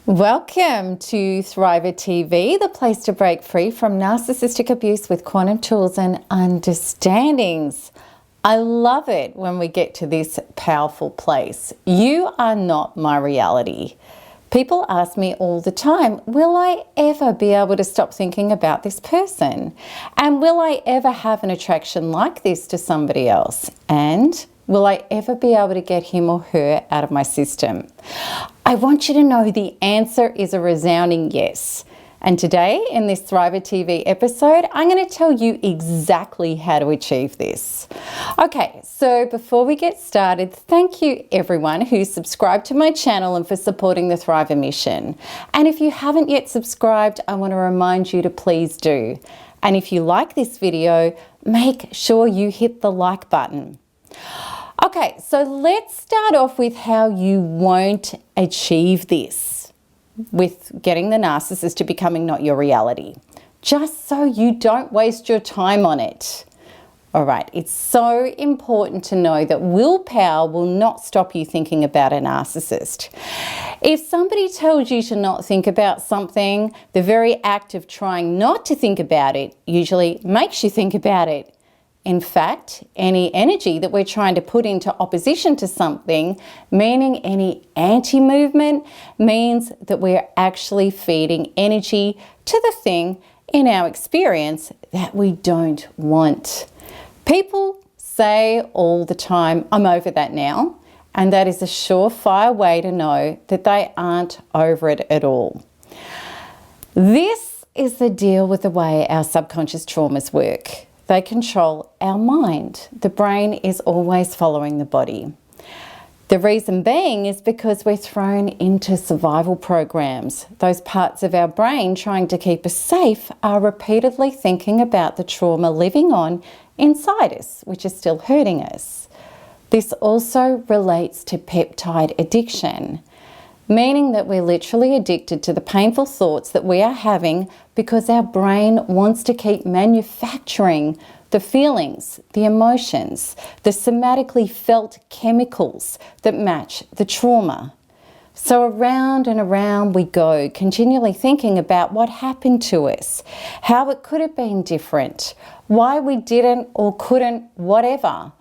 Welcome to Thriver TV, the place to break free from narcissistic abuse with quantum tools and understandings. I love it when we get to this powerful place. You are not my reality. People ask me all the time, will I ever be able to stop thinking about this person? And will I ever have an attraction like this to somebody else? And will I ever be able to get him or her out of my system? I want you to know the answer is a resounding yes. And today in this Thriver TV episode, I'm going to tell you exactly how to achieve this. Okay, so before we get started, thank you everyone who subscribed to my channel and for supporting the Thriver mission. And if you haven't yet subscribed, I want to remind you to please do. And if you like this video, make sure you hit the like button. Okay, so let's start off with how you won't achieve this with getting the narcissist to becoming not your reality, just so you don't waste your time on it. All right, it's so important to know that willpower will not stop you thinking about a narcissist. If somebody tells you to not think about something, the very act of trying not to think about it usually makes you think about it. In fact, any energy that we're trying to put into opposition to something, meaning any anti-movement, means that we're actually feeding energy to the thing in our experience that we don't want. People say all the time, I'm over that now, and that is a surefire way to know that they aren't over it at all. This is the deal with the way our subconscious traumas work. They control our mind. The brain is always following the body. The reason being is because we're thrown into survival programs. Those parts of our brain trying to keep us safe are repeatedly thinking about the trauma living on inside us, which is still hurting us. This also relates to peptide addiction, meaning that we're literally addicted to the painful thoughts that we are having because our brain wants to keep manufacturing the feelings, the emotions, the somatically felt chemicals that match the trauma. So around and around we go, continually thinking about what happened to us, how it could have been different, why we didn't or couldn't, whatever.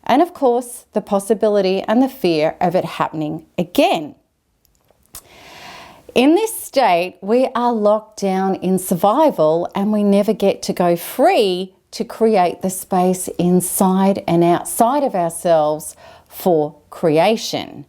And of course, the possibility and the fear of it happening again. In this state, we are locked down in survival and we never get to go free to create the space inside and outside of ourselves for creation.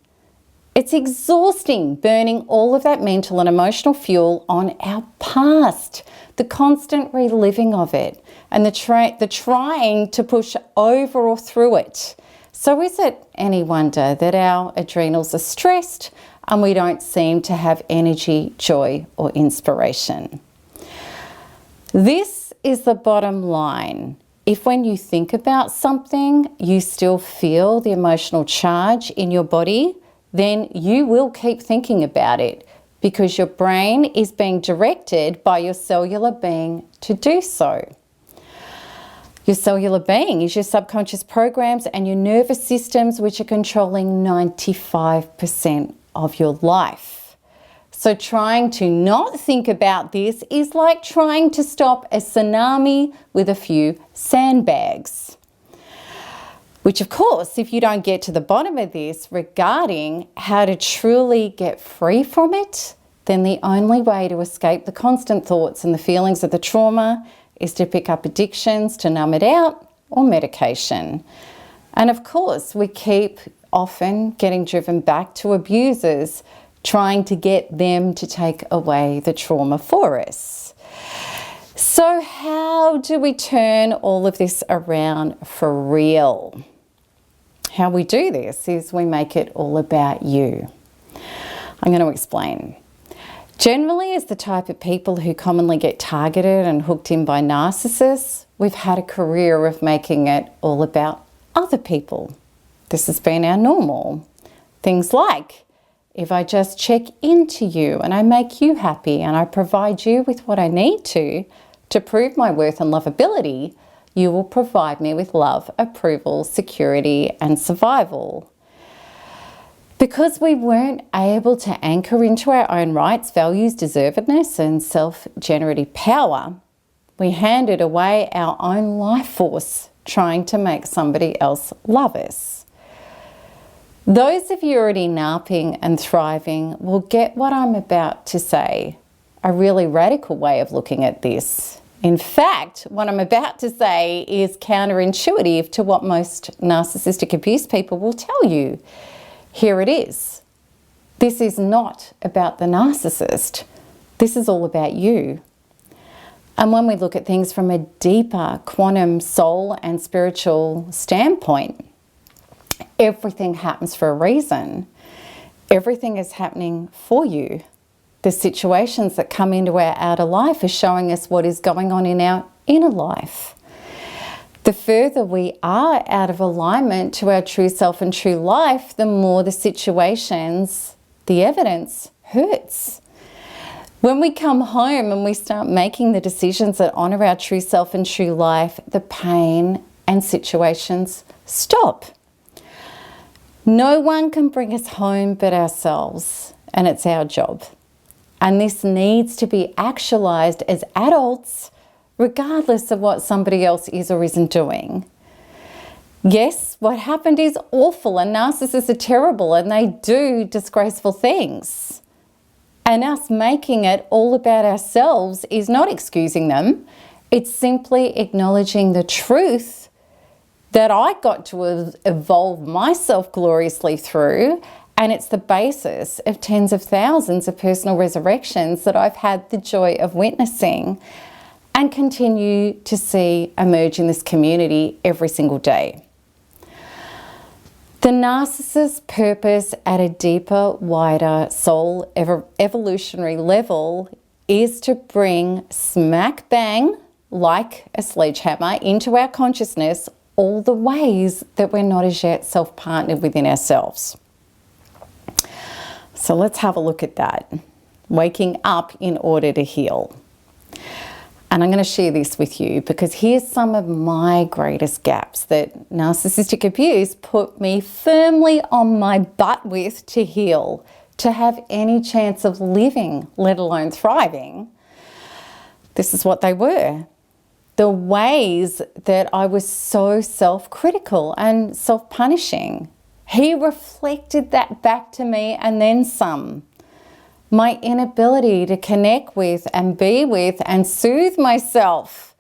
It's exhausting burning all of that mental and emotional fuel on our past, the constant reliving of it, and the trying to push over or through it. So is it any wonder that our adrenals are stressed and we don't seem to have energy, joy, or inspiration? This is the bottom line. If when you think about something, you still feel the emotional charge in your body, then you will keep thinking about it because your brain is being directed by your cellular being to do so. Your cellular being is your subconscious programs and your nervous systems, which are controlling 95% of your life. So trying to not think about this is like trying to stop a tsunami with a few sandbags. Which of course, if you don't get to the bottom of this regarding how to truly get free from it, then the only way to escape the constant thoughts and the feelings of the trauma is to pick up addictions to numb it out or medication. And of course, we keep often getting driven back to abusers, trying to get them to take away the trauma for us. So how do we turn all of this around for real? How we do this is we make it all about you. I'm going to explain. Generally, as the type of people who commonly get targeted and hooked in by narcissists, we've had a career of making it all about other people. This has been our normal. Things like, if I just check into you and I make you happy and I provide you with what I need to prove my worth and lovability, you will provide me with love, approval, security, and survival. Because we weren't able to anchor into our own rights, values, deservedness, and self-generative power, we handed away our own life force trying to make somebody else love us. Those of you already narping and thriving will get what I'm about to say, a really radical way of looking at this. In fact, what I'm about to say is counterintuitive to what most narcissistic abuse people will tell you. Here it is. This is not about the narcissist. This is all about you. And when we look at things from a deeper quantum soul and spiritual standpoint, everything happens for a reason. Everything is happening for you. The situations that come into our outer life are showing us what is going on in our inner life. The further we are out of alignment to our true self and true life, the more the situations, the evidence hurts. When we come home and we start making the decisions that honor our true self and true life, the pain and situations stop. No one can bring us home but ourselves, and it's our job. And this needs to be actualized as adults, regardless of what somebody else is or isn't doing. Yes, what happened is awful, and narcissists are terrible and they do disgraceful things. And us making it all about ourselves is not excusing them. It's simply acknowledging the truth that I got to evolve myself gloriously through, and it's the basis of tens of thousands of personal resurrections that I've had the joy of witnessing and continue to see emerge in this community every single day. The Narcissus purpose at a deeper, wider soul evolutionary level is to bring smack bang, like a sledgehammer, into our consciousness all the ways that we're not as yet self-partnered within ourselves. So let's have a look at that. Waking up in order to heal. And I'm going to share this with you because here's some of my greatest gaps that narcissistic abuse put me firmly on my butt with to heal, to have any chance of living, let alone thriving. This is what they were. The ways that I was so self-critical and self-punishing. He reflected that back to me and then some. My inability to connect with and be with and soothe myself.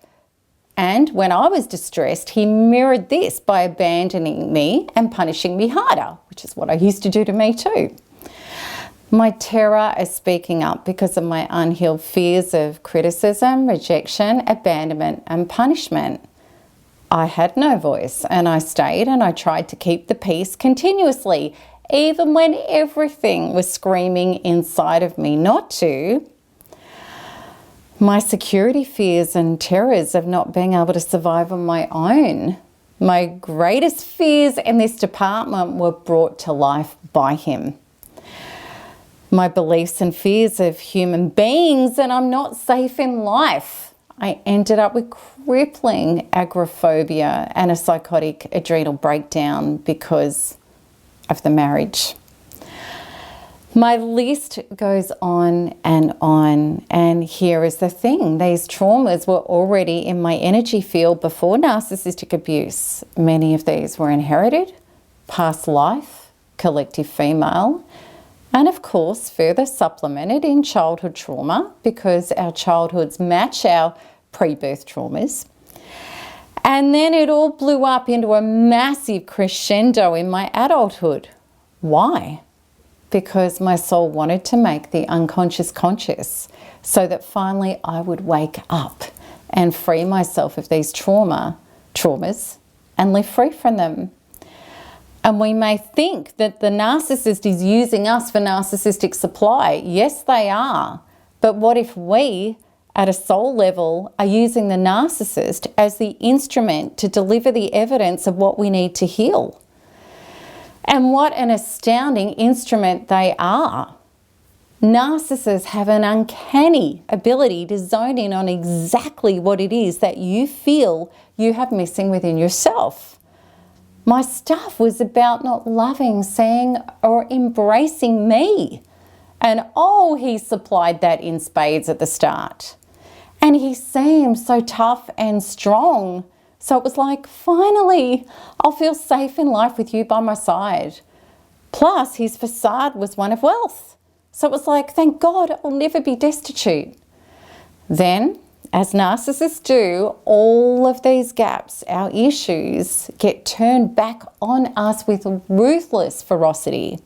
And when I was distressed, he mirrored this by abandoning me and punishing me harder, which is what I used to do to me too. My terror of speaking up because of my unhealed fears of criticism, rejection, abandonment, and punishment. I had no voice, and I stayed and I tried to keep the peace continuously, even when everything was screaming inside of me not to. My security fears and terrors of not being able to survive on my own. My greatest fears in this department were brought to life by him. My beliefs and fears of human beings and I'm not safe in life. I ended up with crippling agoraphobia and a psychotic adrenal breakdown because of the marriage. My list goes on, and here is the thing. These traumas were already in my energy field before narcissistic abuse. Many of these were inherited, past life, collective female, and of course further supplemented in childhood trauma because our childhoods match our pre-birth traumas. And then it all blew up into a massive crescendo in my adulthood. Why? Because my soul wanted to make the unconscious conscious so that finally I would wake up and free myself of these traumas and live free from them. And we may think that the narcissist is using us for narcissistic supply. Yes, they are. But what if we, at a soul level, are using the narcissist as the instrument to deliver the evidence of what we need to heal? And what an astounding instrument they are. Narcissists have an uncanny ability to zone in on exactly what it is that you feel you have missing within yourself. My stuff was about not loving, seeing, or embracing me. And oh, he supplied that in spades at the start. And he seemed so tough and strong. So it was like, finally, I'll feel safe in life with you by my side. Plus, his facade was one of wealth. So it was like, thank God, I'll never be destitute. Then, as narcissists do, all of these gaps, our issues, get turned back on us with ruthless ferocity.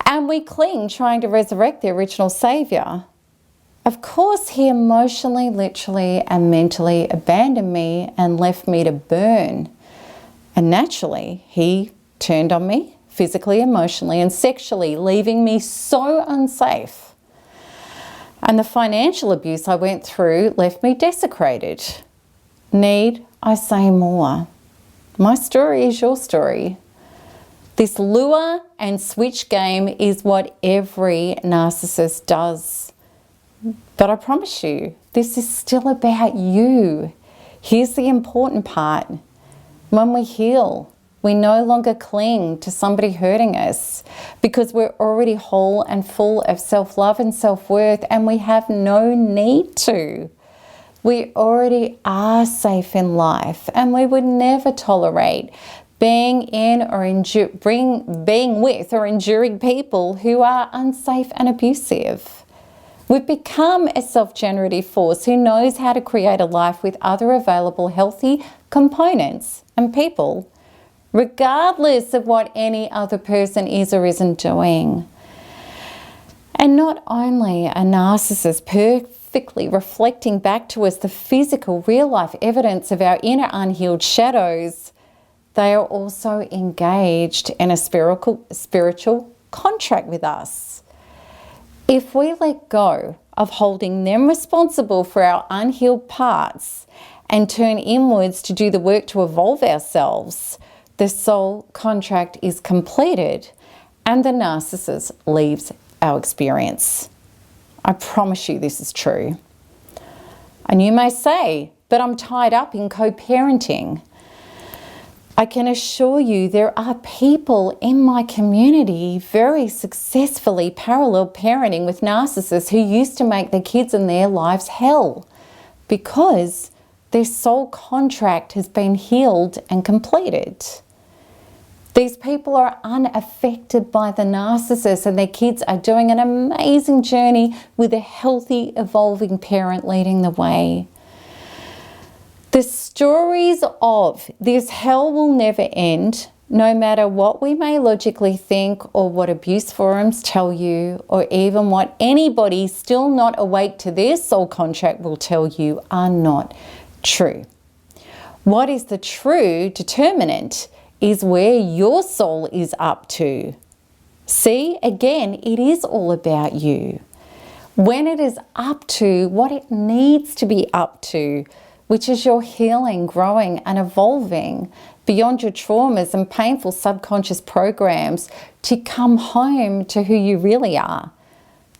And we cling, trying to resurrect the original saviour. Of course, he emotionally, literally, and mentally abandoned me and left me to burn. And naturally, he turned on me, physically, emotionally, and sexually, leaving me so unsafe. And the financial abuse I went through left me desecrated. Need I say more? My story is your story. This lure and switch game is what every narcissist does. But I promise you, this is still about you. Here's the important part. When we heal, we no longer cling to somebody hurting us because we're already whole and full of self-love and self-worth, and we have no need to. We already are safe in life, and we would never tolerate being with or enduring people who are unsafe and abusive. We've become a self-generative force who knows how to create a life with other available healthy components and people, regardless of what any other person is or isn't doing. And not only are narcissists perfectly reflecting back to us the physical, real-life evidence of our inner unhealed shadows, they are also engaged in a spiritual contract with us. If we let go of holding them responsible for our unhealed parts and turn inwards to do the work to evolve ourselves, the soul contract is completed and the narcissist leaves our experience. I promise you this is true. And you may say, but I'm tied up in co-parenting. I can assure you there are people in my community very successfully parallel parenting with narcissists who used to make their kids and their lives hell because their soul contract has been healed and completed. These people are unaffected by the narcissist and their kids are doing an amazing journey with a healthy, evolving parent leading the way. The stories of this hell will never end, no matter what we may logically think or what abuse forums tell you, or even what anybody still not awake to their soul contract will tell you, are not true. What is the true determinant is where your soul is up to. See, again, it is all about you. When it is up to what it needs to be up to, which is your healing, growing and evolving beyond your traumas and painful subconscious programs to come home to who you really are,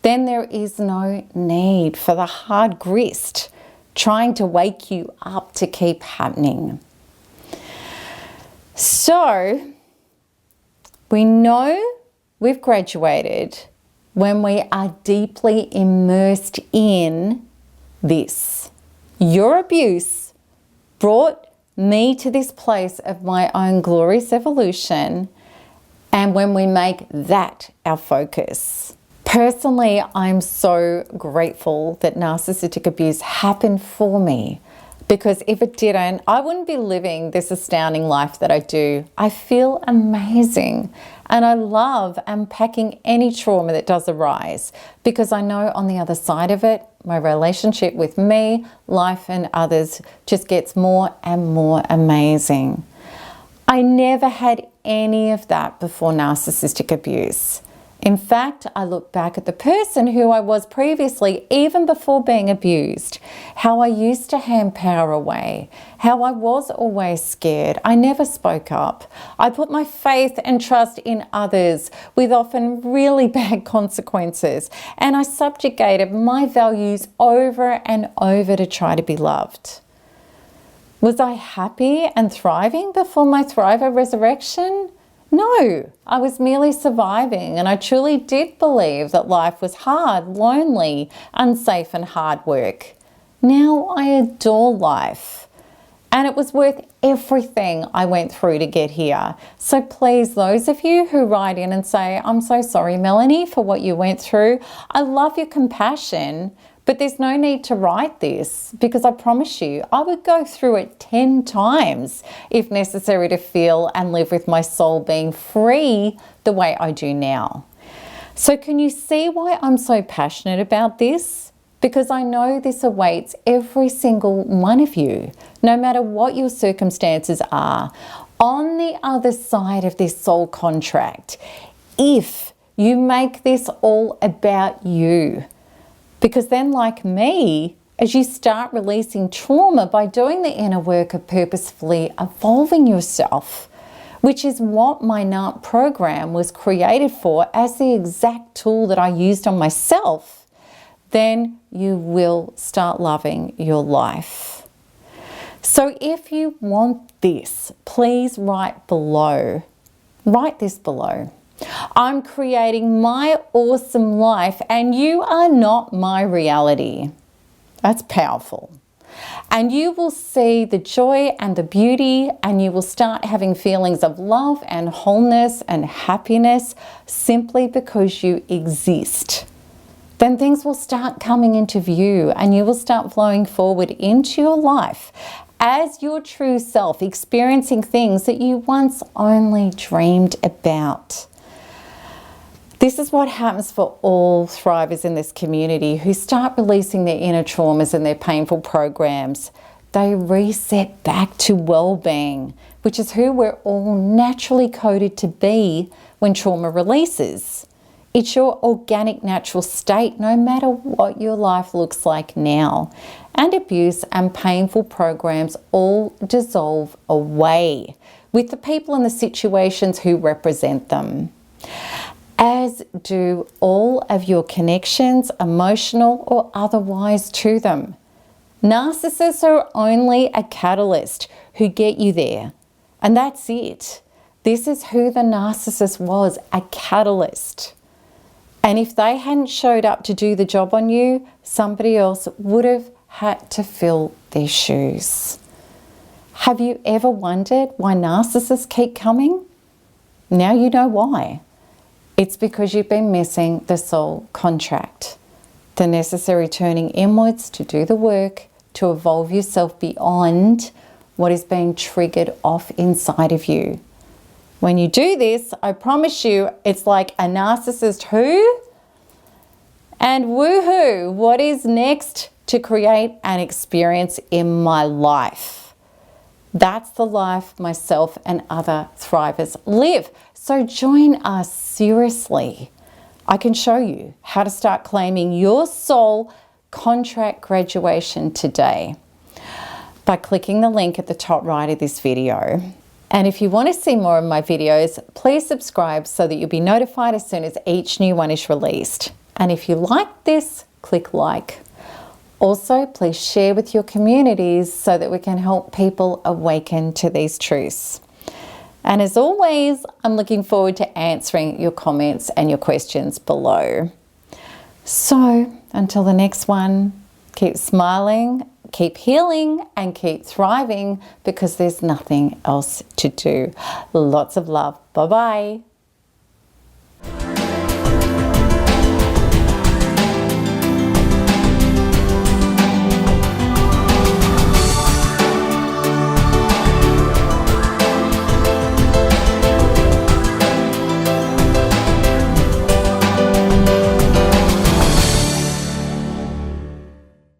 then there is no need for the hard grist trying to wake you up to keep happening. So, we know we've graduated when we are deeply immersed in this. Your abuse brought me to this place of my own glorious evolution, and when we make that our focus. Personally, I'm so grateful that narcissistic abuse happened for me, because if it didn't, I wouldn't be living this astounding life that I do. I feel amazing, and I love unpacking any trauma that does arise, because I know on the other side of it, my relationship with me, life and others just gets more and more amazing. I never had any of that before narcissistic abuse. In fact, I look back at the person who I was previously, even before being abused, how I used to hand power away, how I was always scared. I never spoke up. I put my faith and trust in others with often really bad consequences, and I subjugated my values over and over to try to be loved. Was I happy and thriving before my Thriver resurrection? No, I was merely surviving, and I truly did believe that life was hard, lonely, unsafe, and hard work. Now I adore life, and it was worth everything I went through to get here. So please, those of you who write in and say, I'm so sorry, Melanie, for what you went through. I love your compassion, but there's no need to write this, because I promise you, I would go through it 10 times if necessary to feel and live with my soul being free the way I do now. So can you see why I'm so passionate about this? Because I know this awaits every single one of you, no matter what your circumstances are, on the other side of this soul contract, if you make this all about you. Because then, like me, as you start releasing trauma by doing the inner work of purposefully evolving yourself, which is what my NARC program was created for as the exact tool that I used on myself, then you will start loving your life. So if you want this, please write below. Write this below. I'm creating my awesome life and you are not my reality. That's powerful. And you will see the joy and the beauty, and you will start having feelings of love and wholeness and happiness simply because you exist. Then things will start coming into view and you will start flowing forward into your life as your true self, experiencing things that you once only dreamed about. This is what happens for all thrivers in this community who start releasing their inner traumas and their painful programs. They reset back to well-being, which is who we're all naturally coded to be when trauma releases. It's your organic, natural state, no matter what your life looks like now. And abuse and painful programs all dissolve away with the people and the situations who represent them, as do all of your connections, emotional or otherwise, to them. Narcissists are only a catalyst who get you there, and that's it. This is who the narcissist was, a catalyst. And if they hadn't showed up to do the job on you, somebody else would have had to fill their shoes. Have you ever wondered why narcissists keep coming? Now you know why. It's because you've been missing the soul contract, the necessary turning inwards to do the work, to evolve yourself beyond what is being triggered off inside of you. When you do this, I promise you, it's like a narcissist who and woohoo, what is next to create an experience in my life? That's the life myself and other thrivers live. So join us seriously. I can show you how to start claiming your soul contract graduation today by clicking the link at the top right of this video. And if you want to see more of my videos, please subscribe so that you'll be notified as soon as each new one is released. And if you like this, click like. Also, please share with your communities so that we can help people awaken to these truths. And as always, I'm looking forward to answering your comments and your questions below. So until the next one, keep smiling, keep healing, and keep thriving, because there's nothing else to do. Lots of love. Bye-bye.